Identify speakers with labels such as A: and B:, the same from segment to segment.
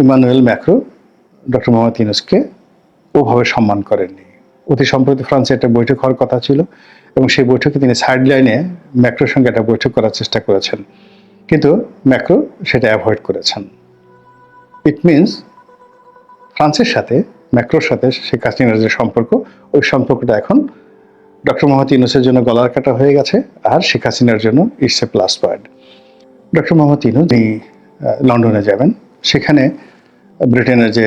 A: Emmanuel Macron doctor Mohammad ইউনূসকে ওভাবে সম্মান করেননি। অতি সম্প্রতি ফ্রান্সে একটা বৈঠক হওয়ার কথা ছিল এবং সেই বৈঠকে তিনি সাইড লাইনে ম্যাক্রোর সঙ্গে একটা বৈঠক করার চেষ্টা করেছেন, কিন্তু ম্যাক্রো সেটা অ্যাভয়েড করেছেন। ইট মিনস ফ্রান্সের সাথে ম্যাক্রোর সাথে শেখ হাসিনার যে সম্পর্ক, ওই সম্পর্কটা এখন ডক্টর মোহাম্মদ ইউনূসের জন্য গলার কাটা হয়ে গেছে, আর শেখ হাসিনার জন্য it's a plus point. Doctor Mohammad Yunus তিনি লন্ডনে যাবেন, সেখানে ব্রিটেনের যে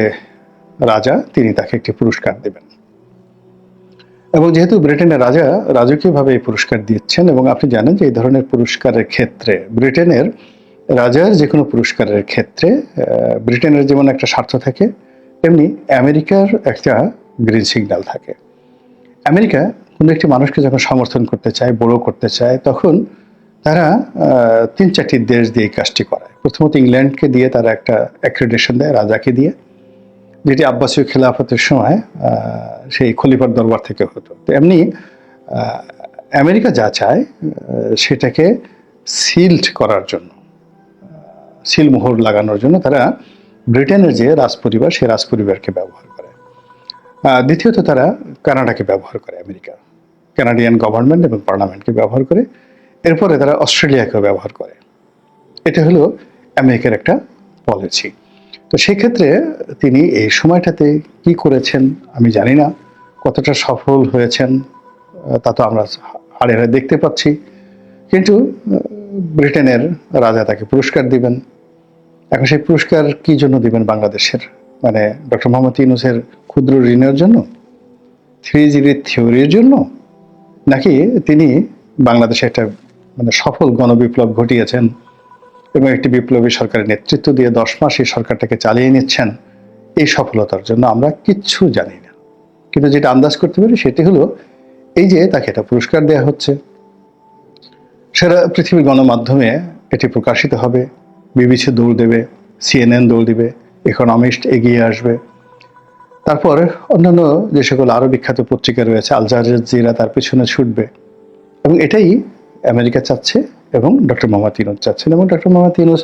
A: রাজা তিনি তাকে একটি পুরস্কার দেবেন, এবং যেহেতু ব্রিটেনের রাজা রাজকীয়ভাবে এই পুরস্কার দিচ্ছেন, এবং আপনি জানেন যে এই ধরনের পুরস্কারের ক্ষেত্রে ব্রিটেনের রাজার যে কোনো পুরস্কারের ক্ষেত্রে ব্রিটেনের যেমন একটা স্বার্থ থাকে, তেমনি আমেরিকার একটা গ্রিন সিগন্যাল থাকে। আমেরিকা কোনো একটি মানুষকে যখন সমর্থন করতে চায়, বড় করতে চায়, তখন তারা 3-4টি দেশ দিয়ে এই কাজটি করায়। প্রথমত ইংল্যান্ডকে দিয়ে তারা একটা অ্যাক্রেডিটেশন দেয়, রাজাকে দিয়ে, যেটি আব্বাসীয় খেলাফতের সময় সেই খলিফার দরবার থেকে হতো। তো এমনি আমেরিকা যা চায় সেটাকে সিল্ড করার জন্য, সিলমোহর লাগানোর জন্য তারা ব্রিটেনের যে রাজপরিবার, সেই রাজপরিবারকে ব্যবহার করে। দ্বিতীয়ত তারা কানাডাকে ব্যবহার করে, আমেরিকা কানাডিয়ান গভর্নমেন্ট এবং পার্লামেন্টকে ব্যবহার করে। এরপরে তারা অস্ট্রেলিয়াকেও ব্যবহার করে। এটা হলো আমেরিকার একটা পলিসি। তো সেক্ষেত্রে তিনি এই সময়টাতে কি করেছেন আমি জানি না, কতটা সফল হয়েছেন তা তো আমরা হাড়ে হাড়ে দেখতে পাচ্ছি, কিন্তু ব্রিটেনের রাজা তাকে পুরস্কার দিবেন। এখন সেই পুরস্কার কি জন্য দিবেন বাংলাদেশের, মানে ডক্টর মোহাম্মদ ইউনূসের ক্ষুদ্র ঋণের জন্য, 3G থিওরির জন্য, নাকি তিনি বাংলাদেশে একটা মানে সফল গণবিপ্লব ঘটিয়েছেন এবং একটি বিপ্লবী সরকারের নেতৃত্ব দিয়ে 10 মাস এই সরকারটাকে চালিয়ে নিচ্ছেন, এই সফলতার জন্য আমরা কিচ্ছু জানি না। কিন্তু যেটা আন্দাজ করতে পারি সেটি হলো এই যে তাকে একটা পুরস্কার দেওয়া হচ্ছে, সারা পৃথিবীর গণমাধ্যমে এটি প্রকাশিত হবে, বিবিসি দৌড় দেবে, CNN দৌড় দিবে, ইকোনমিস্ট এগিয়ে আসবে, তারপর অন্যান্য যে সকল আরো বিখ্যাত পত্রিকা রয়েছে, আল জাজিরা তার পিছনে ছুটবে, এবং এটাই আমেরিকা চাচ্ছে এবং ডক্টর মোহাম্মদ ইউনূস চাচ্ছেন। এবং ডক্টর মোহাম্মদ ইউনূস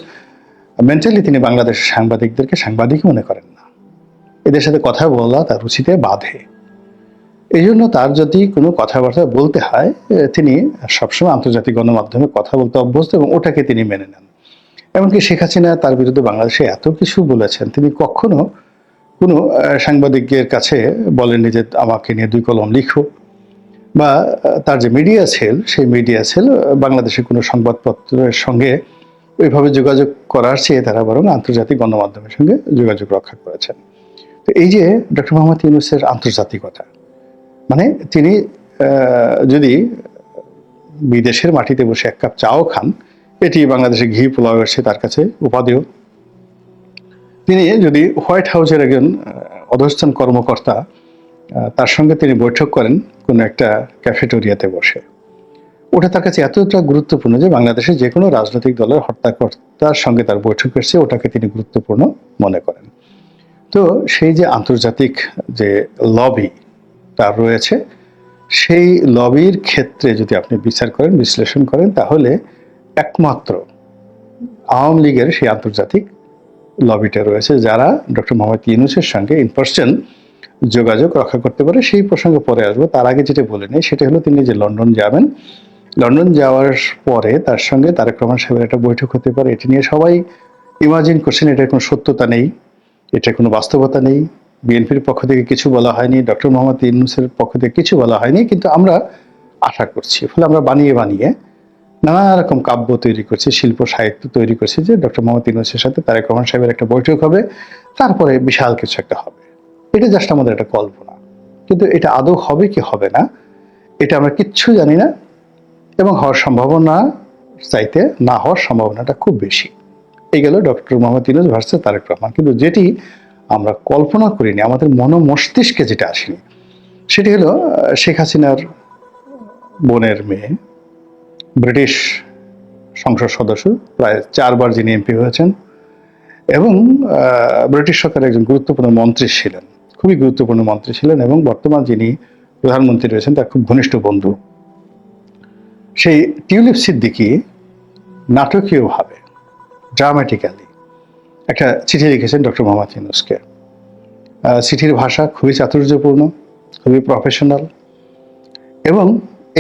A: মেন্টালি তিনি বাংলাদেশের সাংবাদিকদেরকে সাংবাদিক মনে করেন না, এদের সাথে কথা বলা তার রুচিতে বাধে। এই জন্য তার যদি কোনো কথাবার্তা বলতে হয়, তিনি সবসময় আন্তর্জাতিক গণমাধ্যমে কথা বলতে অভ্যস্ত এবং ওটাকে তিনি মেনে নেন। এমনকি শেখ হাসিনা তার বিরুদ্ধে বাংলাদেশে এত কিছু বলেছেন, তিনি কখনো কোনো সাংবাদিকের কাছে বলেননি যে আমাকে নিয়ে 2 কলম লিখো, বা তার যে মিডিয়া সেল, সেই মিডিয়া সেল বাংলাদেশের কোনো সংবাদপত্রের সঙ্গে ওইভাবে যোগাযোগ করার চেয়ে তারা বরং আন্তর্জাতিক গণমাধ্যমের সঙ্গে যোগাযোগ রক্ষা করেছেন। তো এই যে ডক্টর মোহাম্মদ ইউনূসের আন্তর্জাতিকতা, মানে তিনি যদি বিদেশের মাটিতে বসে 1 কাপ চাও খান, এটি বাংলাদেশে ঘি পোলাও এসে তার কাছে উপাদেয়। তিনি যদি হোয়াইট হাউসের একজন অধস্তন কর্মকর্তা, তার সঙ্গে তিনি বৈঠক করেন কোনো একটা ক্যাফেটেরিয়াতে বসে, ওটা তার কাছে এতটা গুরুত্বপূর্ণ যে বাংলাদেশের যে কোনো রাজনৈতিক দলের হর্তাকর্তার সঙ্গে তার বৈঠক এসেছে, ওটাকে তিনি গুরুত্বপূর্ণ মনে করেন। তো সেই যে আন্তর্জাতিক যে লবি তার রয়েছে, সেই লবির ক্ষেত্রে যদি আপনি বিচার করেন, বিশ্লেষণ করেন, তাহলে একমাত্র আওয়ামী লীগের সেই আন্তর্জাতিক লবিটা রয়েছে, যারা ডক্টর মোহাম্মদ ইউনূসের সঙ্গে ইনপার্সন যোগাযোগ রক্ষা করতে পারে। সেই প্রসঙ্গে পরে আসবো, তার আগে যেটা বলে নেই সেটা হলো তিনি যে লন্ডন যাবেন, লন্ডন যাওয়ার পরে তার সঙ্গে তারেক রহমান সাহেবের একটা বৈঠক হতে পারে, এটি নিয়ে সবাই ইমাজিন করছেন। এটার কোনো সত্যতা নেই, এটার কোনো বাস্তবতা নেই। বিএনপির পক্ষ থেকে কিছু বলা হয়নি, ডক্টর মোহাম্মদ ইউনূসের পক্ষ থেকে কিছু বলা হয়নি, কিন্তু আমরা আশা করছি, ফলে আমরা বানিয়ে বানিয়ে নানা রকম কাব্য তৈরি করছি, শিল্প সাহিত্য তৈরি করছি যে ডক্টর মোহাম্মদ ইউনূসের সাথে তারেক রহমান সাহেবের একটা বৈঠক হবে, তারপরে বিশাল কিছু একটা হবে। এটা জাস্ট আমাদের একটা কল্পনা, কিন্তু এটা আদৌ হবে কি হবে না এটা আমরা কিচ্ছু জানি না, এবং হওয়ার সম্ভাবনা চাইতে না হওয়ার সম্ভাবনাটা খুব বেশি। এই গেল ডক্টর মোহাম্মদ ইউনূস ভার্সেস তারেক রহমান। কিন্তু যেটি আমরা কল্পনা করিনি, আমাদের মস্তিষ্কে যেটা আসেনি, সেটি হলো শেখ হাসিনার বোনের মেয়ে, ব্রিটিশ সংসদ সদস্য, প্রায় 4 বার যিনি এমপি হয়েছেন, এবং ব্রিটিশ সরকারের একজন গুরুত্বপূর্ণ মন্ত্রী ছিলেন, খুবই গুরুত্বপূর্ণ মন্ত্রী ছিলেন, এবং বর্তমান যিনি প্রধানমন্ত্রী রয়েছেন তার খুব ঘনিষ্ঠ বন্ধু, সেই টিউলিপ সিদ্দিকী নাটকীয়ভাবে, ড্রামাটিক্যালি একটা চিঠি লিখেছেন ডক্টর মোহাম্মদ ইউনূসকে। চিঠির ভাষা খুবই চাতুর্যপূর্ণ, খুবই প্রফেশনাল, এবং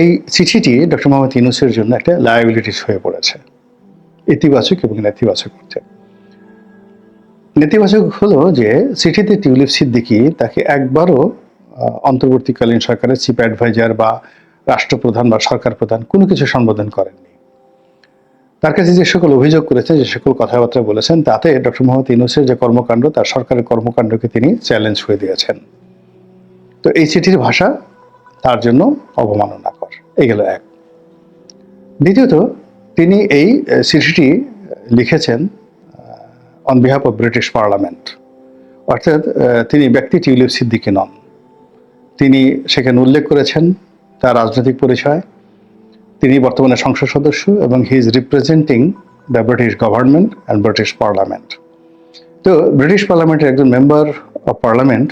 A: এই চিঠিটি ডক্টর মোহাম্মদ ইউনূসের জন্য একটা লায়াবিলিটিস হয়ে পড়েছে, ইতিবাচক এবং নেতিবাচক অর্থে। নেতিবাচক হলো যে চিঠিতে টিউলিপ সিদ্দিকী তাকে একবারও অন্তর্বর্তীকালীন সরকারের চিফ অ্যাডভাইজার বা রাষ্ট্রপ্রধান বা সরকার প্রধান কোনো কিছু সম্বোধন করেননি। তার কাছে যে সকল অভিযোগ করেছেন, যে সকল কথাবার্তা বলেছেন, তাতে ডক্টর মোহাম্মদ ইউনূসের যে কর্মকাণ্ড, তার সরকারের কর্মকাণ্ডকে তিনি চ্যালেঞ্জ করে দিয়েছেন। তো এই চিঠির ভাষা তার জন্য অবমাননাকর। এই গেল এক। দ্বিতীয়ত, তিনি এই চিঠিটি লিখেছেন on behalf of British parliament, অর্থাৎ তিনি ব্যক্তি টিউলিপ সিদ্দিকী নন। তিনি সেখানে উল্লেখ করেছেন তার রাজনৈতিক পরিচয়, তিনি বর্তমানে সংসদ সদস্য এবং he is representing the British government and British parliament. তো ব্রিটিশ পার্লামেন্টের একজন member of parliament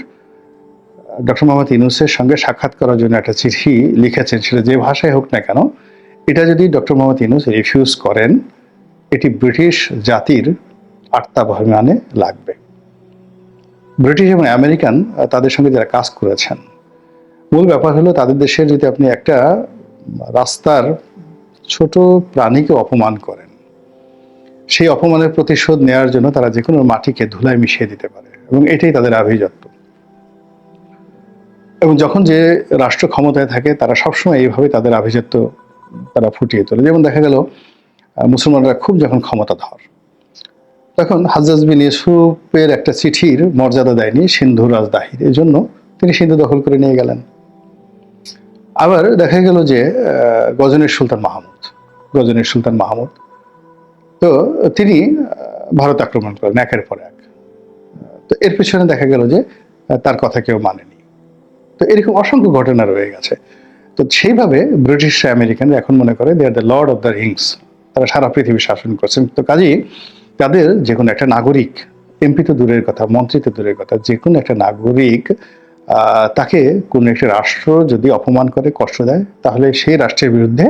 A: doctor Mohammad ইউনূসের সঙ্গে সাক্ষাৎ করার জন্য একটা চিঠি লিখেছেন, সেটা যে ভাষায় হোক না কেন, এটা যদি ডক্টর মোহাম্মদ ইউনূস রিফিউজ করেন, এটি ব্রিটিশ জাতির আত্মাভিমানে লাগবে। ব্রিটিশ এবং আমেরিকান তাদের সঙ্গে যারা কাজ করেছেন, মূল ব্যাপার হলো তাদের দেশের যদি আপনি একটা রাস্তার ছোট প্রাণীকে অপমান করেন, সেই অপমানের প্রতিশোধ নেওয়ার জন্য তারা যে কোনো মাটিকে ধুলায় মিশিয়ে দিতে পারে, এবং এটাই তাদের আভিজাত্য। এবং যখন যে রাষ্ট্র ক্ষমতায় থাকে তারা সবসময় এইভাবে তাদের আভিজাত্য তারা ফুটিয়ে তোলে। যেমন দেখা গেল মুসলমানরা খুব যখন ক্ষমতাধর, তখন হাজ্জাজ বিন ইউসুফের একটা চিঠির মর্যাদা দেয়নি সিন্ধু রাজদাহির, এই জন্য তিনি সিন্ধু দখল করে নিয়ে গেলেন। আবার দেখা গেল যে গজনীর সুলতান মাহমুদ, তো তিনি ভারত আক্রমণ করেন একের পর এক। তো এর পেছনে দেখা গেল যে তার কথা কেউ মানেনি। তো এরকম অসংখ্য ঘটনা রয়ে গেছে। তো সেইভাবে ব্রিটিশ আমেরিকানরা এখন মনে করে they are the lord of the rings, তারা সারা পৃথিবী শাসন করছেন। তো কাজেই তাদের যে কোনো একটা নাগরিক, এমপি তো দূরের কথা, মন্ত্রী তো দূরের কথা, যে কোনো একটা নাগরিক তাকে কোনো একটা রাষ্ট্র যদি অপমান করে, কষ্ট দেয়, তাহলে সেই রাষ্ট্রের বিরুদ্ধে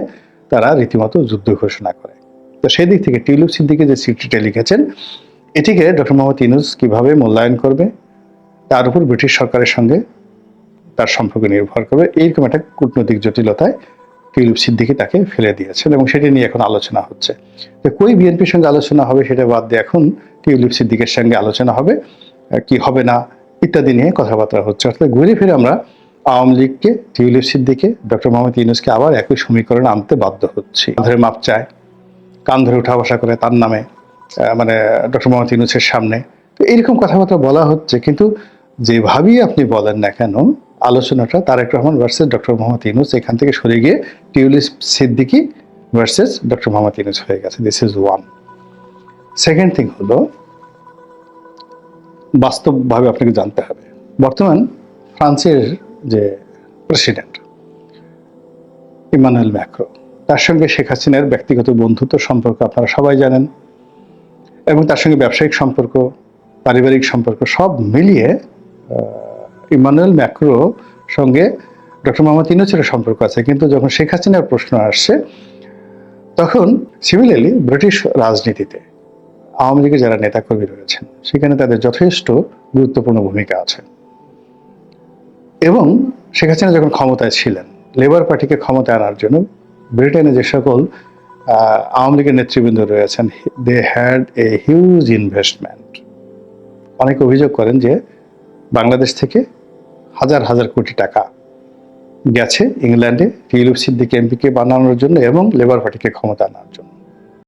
A: তারা রীতিমতো যুদ্ধ ঘোষণা করে। তো সেই দিক থেকে টিউলিপ সিদ্দিকী যে চিঠিটা লিখেছেন, এটিকে ডক্টর মোহাম্মদ ইউনূস কিভাবে মূল্যায়ন করবে, তার উপর ব্রিটিশ সরকারের সঙ্গে তার সম্পর্ক নির্ভর করবে। এইরকম একটা কূটনৈতিক জটিলতায় টিউলিপ সিদ্দিকী তাকে ফেলে দিয়েছেন, এবং সেটি নিয়ে এখন আলোচনা হচ্ছে। তো কই বিএনপির সঙ্গে আলোচনা হবে সেটা বাদ দিয়ে এখন টিউলিপ সিদ্দিকীর সঙ্গে আলোচনা হবে, কি হবে না ইত্যাদি নিয়ে কথাবার্তা হচ্ছে। অর্থাৎ ঘুরে ফিরে আমরা আওয়ামী লীগকে, টিউলিপ সিদ্দিকী, ডক্টর মোহাম্মদ ইউনূসকে আবার একই সমীকরণে আনতে বাধ্য হচ্ছি। ধরে মাপ চায়, কান ধরে উঠা বসা করে তার নামে, মানে ডক্টর মোহাম্মদ ইউনূসের সামনে। তো এইরকম কথাবার্তা বলা হচ্ছে, কিন্তু যেভাবেই আপনি বলেন না কেন, আলোচনাটা তারেক রহমান ভার্সেস ডক্টর মোহাম্মদ ইউনূস এখান থেকে সরে গিয়ে tulip Siddiqui versus doctor Mohammad Yunus হয়ে গেছে। This is one. Second thing হলো, বাস্তবভাবে আপনাকে জানতে হবে, বর্তমান ফ্রান্সের যে প্রেসিডেন্ট ইমানুয়েল ম্যাক্রো, তার সঙ্গে শেখ হাসিনার ব্যক্তিগত বন্ধুত্ব সম্পর্ক আপনারা সবাই জানেন, এবং তার সঙ্গে ব্যবসায়িক সম্পর্ক, পারিবারিক সম্পর্ক সব মিলিয়ে ইমানুয়েল ম্যাক্রো সঙ্গে ডক্টর মোহাম্মদ ইউনূসের সম্পর্ক আছে। কিন্তু যখন শেখ হাসিনার প্রশ্ন আসছে, তখন সিমিলারলি ব্রিটিশ রাজনীতিতে আওয়ামী লীগের যারা নেতাকর্মী রয়েছেন, সেখানে তাদের যথেষ্ট গুরুত্বপূর্ণ ভূমিকা আছে। এবং শেখ হাসিনা যখন ক্ষমতায় ছিলেন, লেবার পার্টিকে ক্ষমতায় আনার জন্য ব্রিটেনে যে সকল আওয়ামী লীগের নেতৃবৃন্দ রয়েছেন, they had a huge investment. অনেকে অভিযোগ করেন যে বাংলাদেশ থেকে হাজার হাজার কোটি টাকা গেছে ইংল্যান্ডে টিউলিপ সিদ্দিকী এমপিকে বানানোর জন্য এবং লেবার পার্টিকে ক্ষমতা আনার জন্য।